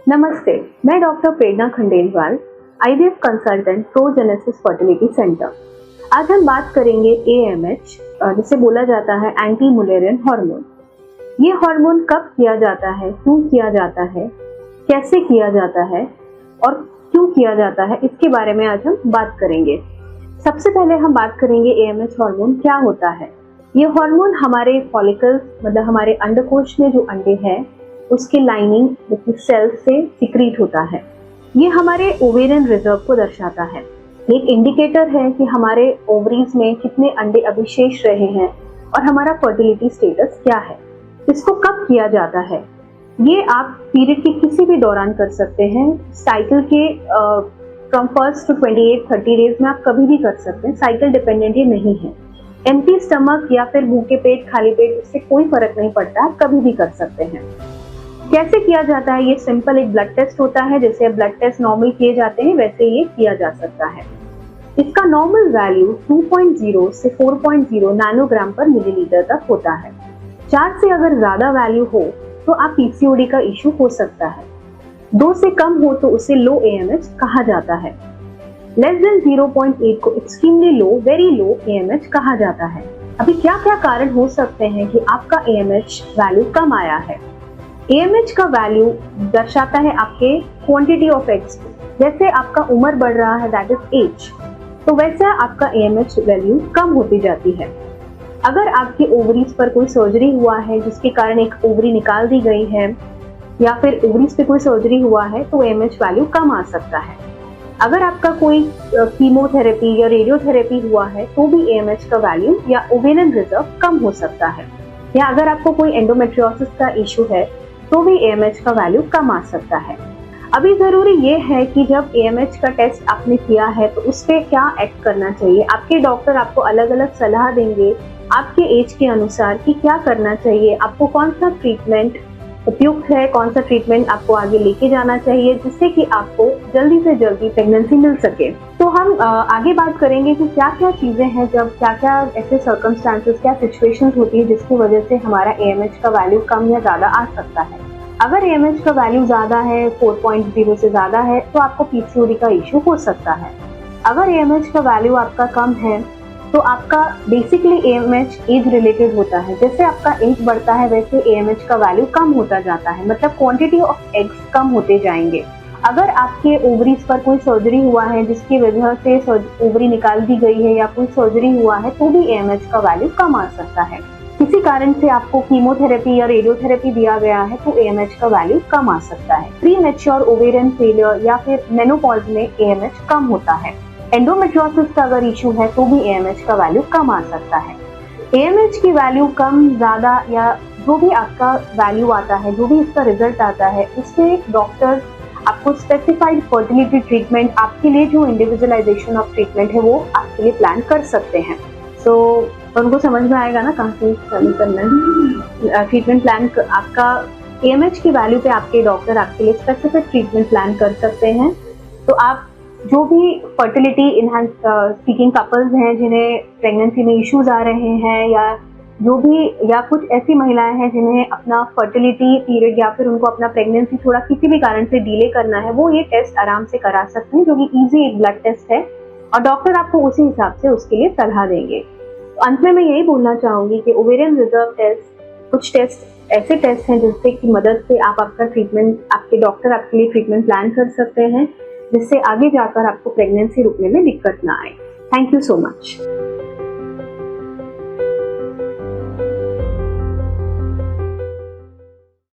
नमस्ते, मैं doctor Prerna Khandelwal, IVF consultant Progenesis fertility centre. आज हम बात करेंगे एएमएच, जिसे बोला जाता है एंटी मुलेरियन हार्मोन। ये हार्मोन कब किया जाता है, क्यों किया जाता है, कैसे किया जाता है और क्यों किया जाता है, इसके बारे में आज हम बात करेंगे। सबसे पहले हम बात करेंगे एएमएच हार्मोन क्या होता है। ये हार्मोन हमारे फॉलिकल्स, मतलब हमारे अंडकोश में जो अंडे हैं उसके लाइनिंग सेल से सिक्रीट होता है। ये हमारे ओवेरियन रिजर्व को दर्शाता है। एक इंडिकेटर है कि हमारे ओवरीज में कितने अंडे अभी शेष रहे हैं और हमारा फर्टिलिटी स्टेटस क्या है। इसको कब किया जाता है, ये आप पीरियड के किसी भी दौरान कर सकते हैं। साइकिल के फ्रॉम फर्स्ट टू 28-30 डेज में आप कभी भी कर सकते हैं, साइकिल डिपेंडेंट ये नहीं है। एम्प्टी स्टमक या फिर भूखे पेट, खाली पेट, इससे कोई फर्क नहीं पड़ता, आप कभी भी कर सकते हैं। कैसे किया जाता है, ये सिंपल एक ब्लड टेस्ट होता है। जैसे ब्लड टेस्ट नॉर्मल किए जाते हैं वैसे ये किया जा सकता है। इसका नॉर्मल वैल्यू 2.0 से 4.0 नैनोग्राम पर मिलीलीटर तक होता है। 4 से अगर ज्यादा वैल्यू हो तो आप पीसीओडी का इश्यू हो सकता है। 2 से कम हो तो उसे लो एएमएच कहा जाता है। लेस देन 0.8 को extremely low, very low AMH कहा जाता है। अभी क्या क्या कारण हो सकते हैं कि आपका एएमएच वैल्यू कम आया है। एएमएच का वैल्यू दर्शाता है आपके क्वांटिटी ऑफ एग्स। जैसे आपका उम्र बढ़ रहा है, दैट इज एज, तो वैसा आपका एएमएच वैल्यू कम होती जाती है। अगर आपके ओवरीज पर कोई सर्जरी हुआ है जिसके कारण एक ओवरी निकाल दी गई है या फिर ओवरीज पे कोई सर्जरी हुआ है तो एएमएच वैल्यू कम आ सकता है। अगर आपका कोई कीमोथेरेपी या रेडियोथेरेपी हुआ है तो भी एएमएच का वैल्यू या ओवेरियन रिजर्व कम हो सकता है। या अगर आपको कोई एंडोमेट्रियोसिस का इश्यू है तो भी एएमएच का वैल्यू कम आ सकता है। अभी जरूरी ये है कि जब एएमएच का टेस्ट आपने किया है तो उस पर क्या एक्ट करना चाहिए। आपके डॉक्टर आपको अलग अलग सलाह देंगे आपके एज के अनुसार कि क्या करना चाहिए, आपको कौन सा ट्रीटमेंट उपयुक्त है, कौन सा ट्रीटमेंट आपको आगे लेके जाना चाहिए जिससे कि आपको जल्दी से जल्दी प्रेगनेंसी मिल सके। तो हम आगे बात करेंगे कि क्या क्या चीजें हैं, जब क्या क्या ऐसे सर्कमस्टांसेस, क्या सिचुएशंस होती है जिसकी वजह से हमारा एएमएच का वैल्यू कम या ज्यादा आ सकता है। अगर एएमएच का वैल्यू ज्यादा है, 4.0 से ज्यादा है, तो आपको पीसीओडी का इश्यू हो सकता है। अगर एएमएच का वैल्यू आपका कम है तो आपका बेसिकली एएमएच एज रिलेटेड होता है। जैसे आपका एज बढ़ता है वैसे एएमएच का वैल्यू कम होता जाता है, मतलब क्वांटिटी ऑफ एग्स कम होते जाएंगे। अगर आपके ओवरीज पर कोई सर्जरी हुआ है जिसकी वजह से ओवरी निकाल दी गई है या कोई सर्जरी हुआ है तो भी एएमएच का वैल्यू कम आ सकता है। किसी कारण से आपको कीमोथेरेपी या रेडियोथेरेपी दिया गया है तो एएमएच का वैल्यू कम आ सकता है। प्रीमैच्योर ओवेरियन फेलियर या फिर मेनोपॉज में एएमएच कम होता है। एंडोमेट्रियोसिस का अगर इशू है तो भी एएमएच का वैल्यू कम आ सकता है। एएमएच की वैल्यू कम, ज्यादा या जो भी आपका वैल्यू आता है, जो भी इसका रिजल्ट आता है, उससे डॉक्टर आपको स्पेसिफाइड फर्टिलिटी ट्रीटमेंट, आपके लिए जो इंडिविजुअलाइजेशन ऑफ ट्रीटमेंट है वो आपके लिए प्लान कर सकते हैं। तो उनको समझ में आएगा ना कहाँ से चालू करना है ट्रीटमेंट प्लान। आपका एएमएच की वैल्यू पे आपके डॉक्टर आपके लिए स्पेसिफिक ट्रीटमेंट प्लान कर सकते हैं। तो आप जो भी फर्टिलिटी इनहांस सीकिंग कपल्स हैं जिन्हें प्रेगनेंसी में इश्यूज आ रहे हैं या कुछ ऐसी महिलाएं हैं जिन्हें अपना फर्टिलिटी पीरियड या फिर उनको अपना प्रेगनेंसी थोड़ा किसी भी कारण से डिले करना है, वो ये टेस्ट आराम से करा सकते हैं, जो कि इजी एक ब्लड टेस्ट है और डॉक्टर आपको उसी हिसाब से उसके लिए सलाह देंगे। तो अंत में मैं यही बोलना चाहूंगी कि ओवेरियन रिजर्व टेस्ट, कुछ टेस्ट ऐसे टेस्ट हैं जिससे की मदद से आप आपका ट्रीटमेंट, आपके डॉक्टर आपके लिए ट्रीटमेंट प्लान कर सकते हैं जिससे आगे जाकर आपको प्रेगनेंसी रुकने में दिक्कत ना आए। Thank you so much.